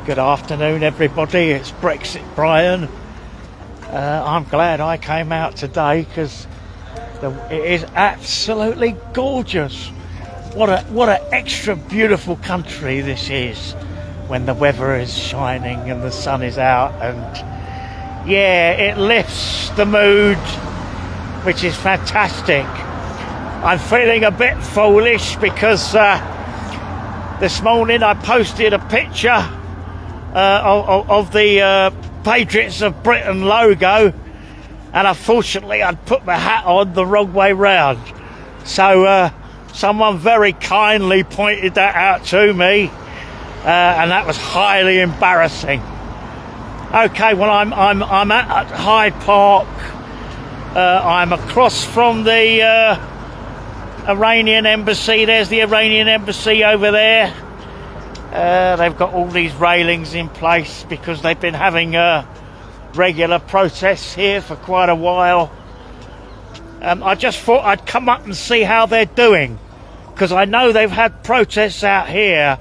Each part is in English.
Good afternoon, everybody. It's Brexit Brian. I'm glad I came out today because it is absolutely gorgeous. What an extra beautiful country this is when the weather is shining and the sun is out, and yeah, it lifts the mood, which is fantastic. I'm feeling a bit foolish because this morning I posted a picture of the Patriots of Britain logo, and unfortunately I'd put my hat on the wrong way round. So someone very kindly pointed that out to me, and that was highly embarrassing. Okay, well I'm at Hyde Park. I'm across from the Iranian embassy. There's the Iranian embassy over there. They've got all these railings in place because they've been having regular protests here for quite a while. I just thought I'd come up and see how they're doing, because I know they've had protests out here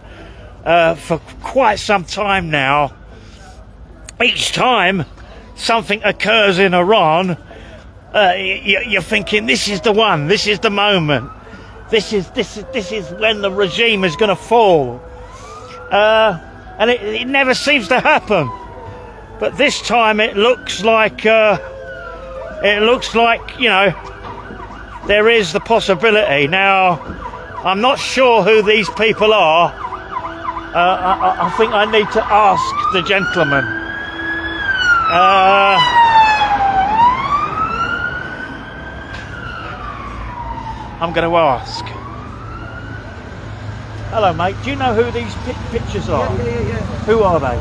for quite some time now. Each time something occurs in Iran, you're thinking, this is the one, this is the moment, this is when the regime is going to fall. And it never seems to happen, but this time it looks like you know, there is the possibility. Now, I'm not sure who these people are. I think I need to ask the gentleman. I'm going to ask. Hello, mate. Do you know who these pictures are? Yeah. Who are they?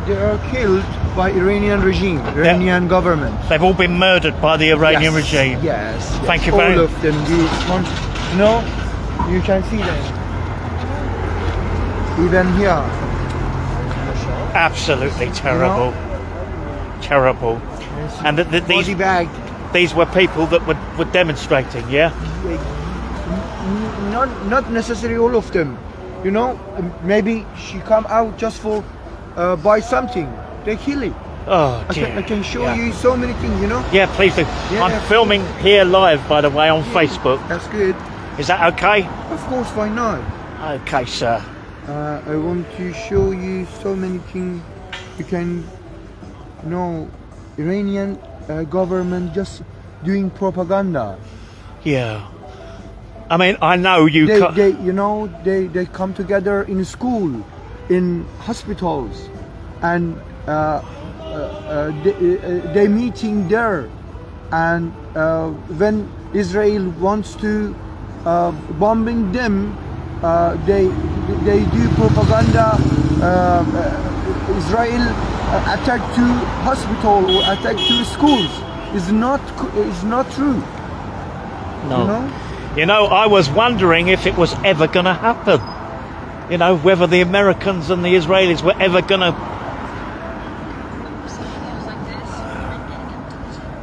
They are killed by Iranian regime, Iranian government. They've all been murdered by the Iranian regime. Yes. Thank you very much. All of them. No, you can see them. Even here. Absolutely terrible. Terrible. And Body bag. these were people that were demonstrating, yeah? Not necessarily all of them. You know, maybe she come out just for buy something. They kill it. Oh dear. I can show you so many things, you know. Yeah, please do. Yeah, I'm filming here live, by the way, on Facebook. That's good. Is that okay? Of course, why not? Okay, sir. I want to show you so many things. You can know Iranian government just doing propaganda. Yeah. I mean, I know they come together in school, in hospitals, and they meeting there. And when Israel wants to bombing them, they do propaganda. Israel attack to hospital or attack to schools. Is not true. No. You know, I was wondering if it was ever going to happen. You know, whether the Americans and the Israelis were ever going to...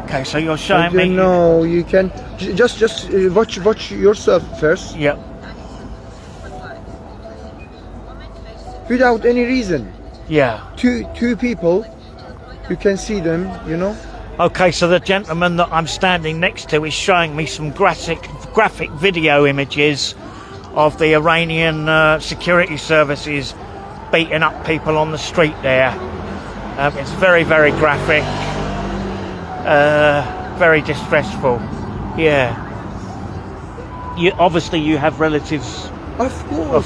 Okay, so you're showing me... No, you can... Just watch yourself first. Yep. Without any reason. Yeah. Two people, you can see them, you know. Okay, so the gentleman that I'm standing next to is showing me some graphic video images of the Iranian security services beating up people on the street there. It's very, very graphic, very distressful. Yeah. Obviously you have relatives. Of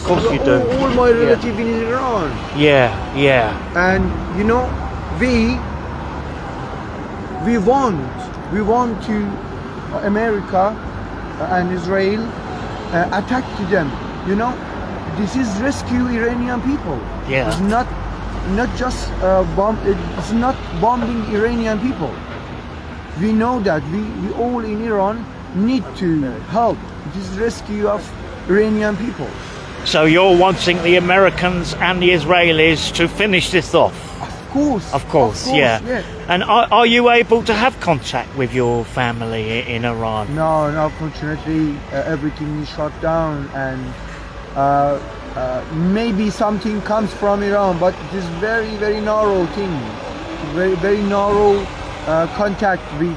course you do. All my relatives in Iran. Yeah. And you know, we want to America and Israel attack to them. You know, this is rescue Iranian people. Yeah. It's not just bomb. It's not bombing Iranian people. We know that we all in Iran need to help. This rescue of Iranian people. So you're wanting the Americans and the Israelis to finish this off? Of course, yeah. And are you able to have contact with your family in Iran? No, unfortunately, everything is shut down, and maybe something comes from Iran, but it is very, very narrow thing, very, very narrow contact with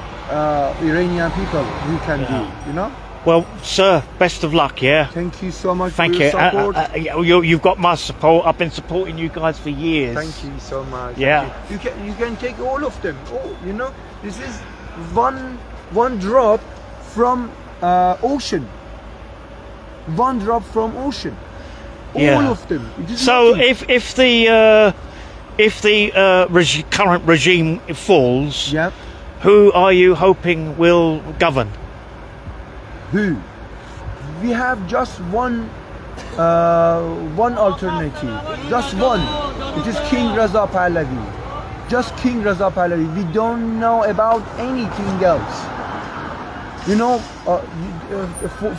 Iranian people we can do, you know. Well, sir, best of luck, yeah? Thank you so much Thank for you. your support. You've got my support. I've been supporting you guys for years. Thank you so much. Yeah. You can take all of them. Oh, you know, this is one drop from ocean. One drop from ocean. Yeah. All of them. It is So nothing. if the current regime falls, Yeah. who are you hoping will govern? Who? We have just one alternative. Just one. It is King Reza Pahlavi. Just King Reza Pahlavi. We don't know about anything else. You know,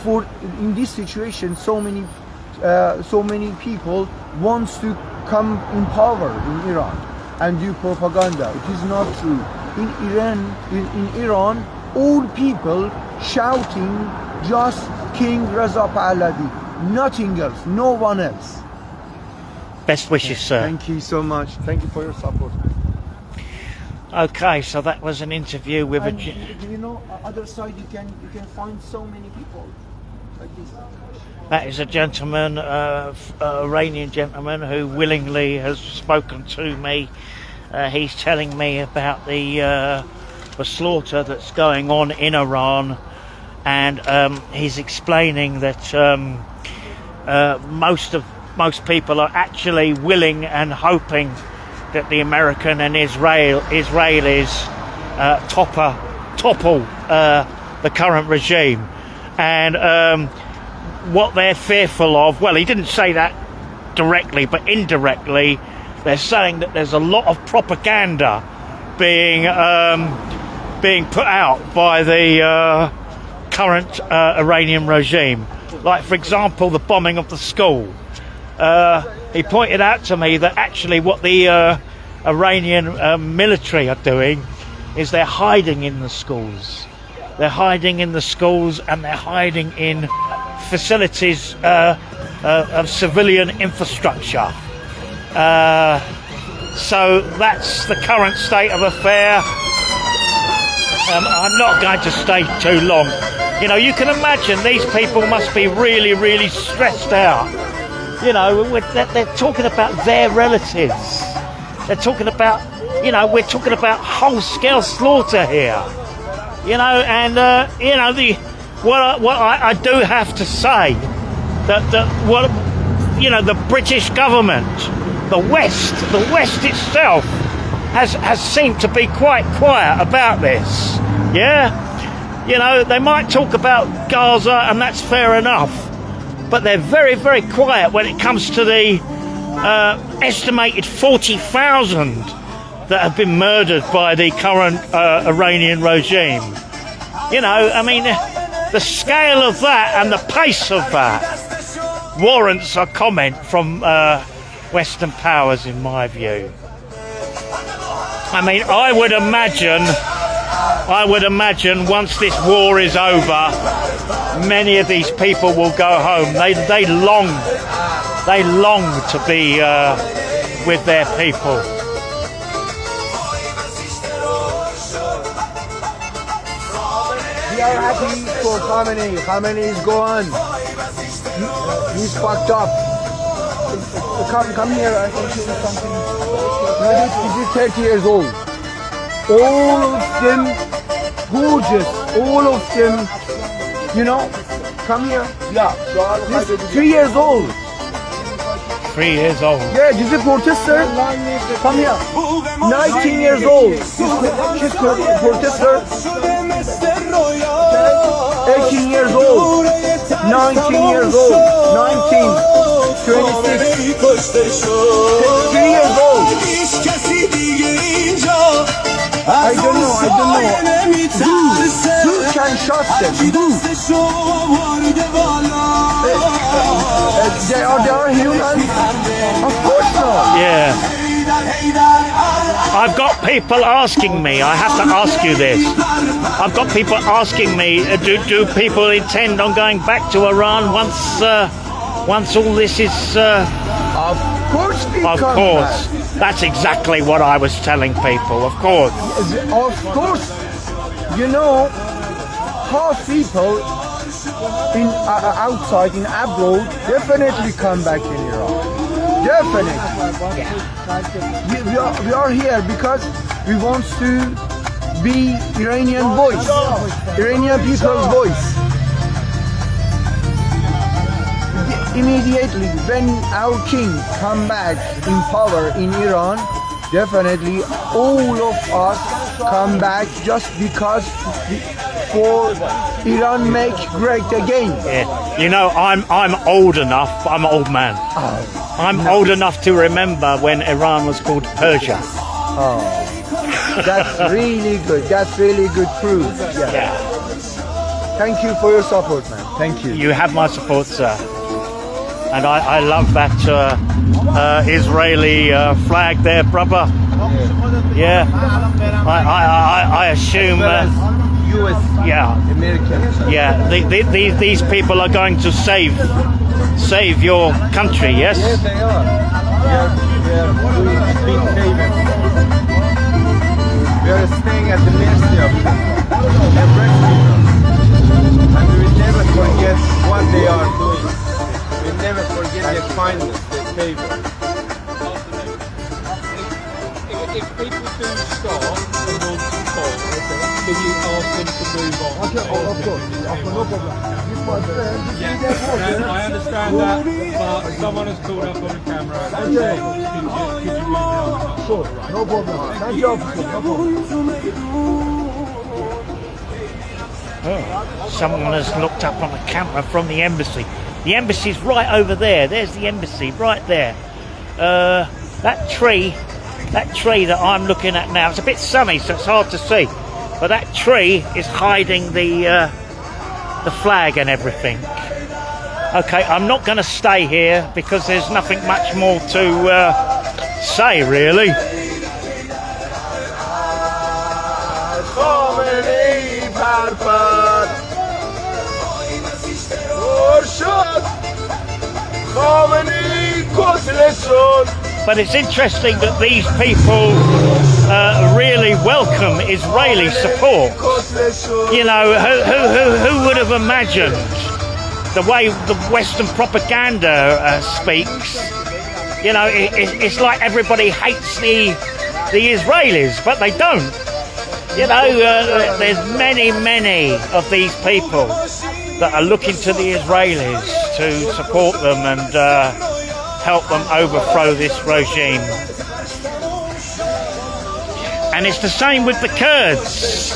for in this situation, so many people wants to come in power in Iran and do propaganda. It is not true. In Iran, all people shouting just King Reza Pahlavi, nothing else, no one else. Best wishes, sir. Thank you so much. Thank you for your support. Okay, so that was an interview with And you know, other side you can find so many people like this. that is a gentleman, Iranian gentleman, who willingly has spoken to me. He's telling me about the slaughter that's going on in Iran, and he's explaining that most people are actually willing and hoping that the American and Israelis topple the current regime, and what they're fearful of. Well, he didn't say that directly, but indirectly, they're saying that there's a lot of propaganda being put out by the current Iranian regime. Like, for example, the bombing of the school. He pointed out to me that actually what the Iranian military are doing is they're hiding in the schools. They're hiding in the schools, and they're hiding in facilities of civilian infrastructure. So that's the current state of affair. I'm not going to stay too long. You know, you can imagine these people must be really, really stressed out. You know, they're talking about their relatives. They're talking about, you know, we're talking about whole-scale slaughter here. You know, and you know, what I do have to say that the British government, the West itself has seemed to be quite quiet about this. Yeah, you know, they might talk about Gaza, and that's fair enough, but they're very, very quiet when it comes to the estimated 40,000 that have been murdered by the current Iranian regime. You know, I mean, the scale of that and the pace of that warrants a comment from Western powers, in my view. I mean, I would imagine once this war is over, many of these people will go home. They long to be with their people. We are happy for Khamenei. Khamenei is gone. He's fucked up. Come here, I can show you something. This is 30 years old. All of them gorgeous. All of them, you know. Come here. Yeah. This is 3 years old. 3 years old. Yeah, this is a protester. Come here. 19 years old. She's a protester. 18 years old. 19 years old. 19. 26. 3 years old. I don't know. Who can shot them? Who? They are human? Of course not. Yeah. I've got people asking me, I have to ask you this. I've got people asking me, do people intend on going back to Iran once once all this is Of course we of come course, back. that's exactly what I was telling people. Of course. Of course, you know, half people in outside in abroad definitely come back in Iran. Definitely. We are here because we want to be Iranian voice, Iranian people's voice. Immediately when our king come back in power in Iran, definitely all of us come back just because for Iran make great again. Yeah. You know, I'm old enough. I'm an old man. I'm old enough to remember when Iran was called Persia. Oh, that's really good. That's really good proof. Yeah. Thank you for your support, man. Thank you. You have my support, sir. And I love that Israeli flag there, brother. Yeah. I assume. US, Yeah. American. Yeah. These people are going to save your country. Yes. Yes, they are. We are doing big favor. We are staying at the mercy of them. They're breaking us. And we will never forget what they are doing. We will never forget their kindness, their favor. If people do stop and want to talk, can you ask them to move on? Okay, of course. No problem. This was I understand that, but someone has called up on the camera and said, could you move on? Sure, no problem. Thank you, officer. No problem. Someone has looked up on the camera from the embassy. The embassy's right over there. There's the embassy right there. That tree that I'm looking at now, it's a bit sunny, so it's hard to see. But that tree is hiding the flag and everything. Okay, I'm not going to stay here because there's nothing much more to say, really. But it's interesting that these people really welcome Israeli support. You know, who would have imagined the way the Western propaganda speaks? You know, it's like everybody hates the Israelis, but they don't. You know, there's many of these people that are looking to the Israelis to support them and help them overthrow this regime. And it's the same with the Kurds.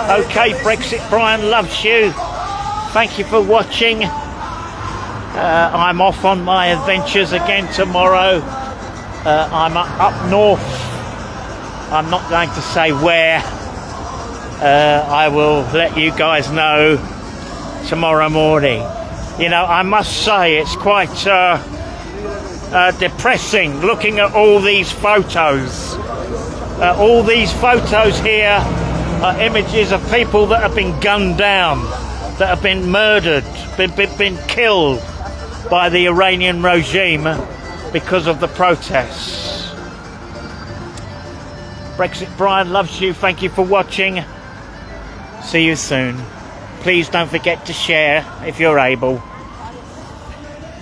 Okay, Brexit Brian loves you. Thank you for watching. I'm off on my adventures again tomorrow. I'm up north. I'm not going to say where. I will let you guys know tomorrow morning. You know, I must say it's quite depressing looking at all these photos. All these photos here are images of people that have been gunned down, that have been murdered, been killed by the Iranian regime because of the protests. Brexit Brian loves you. Thank you for watching. See you soon. Please don't forget to share if you're able.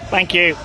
Thank you.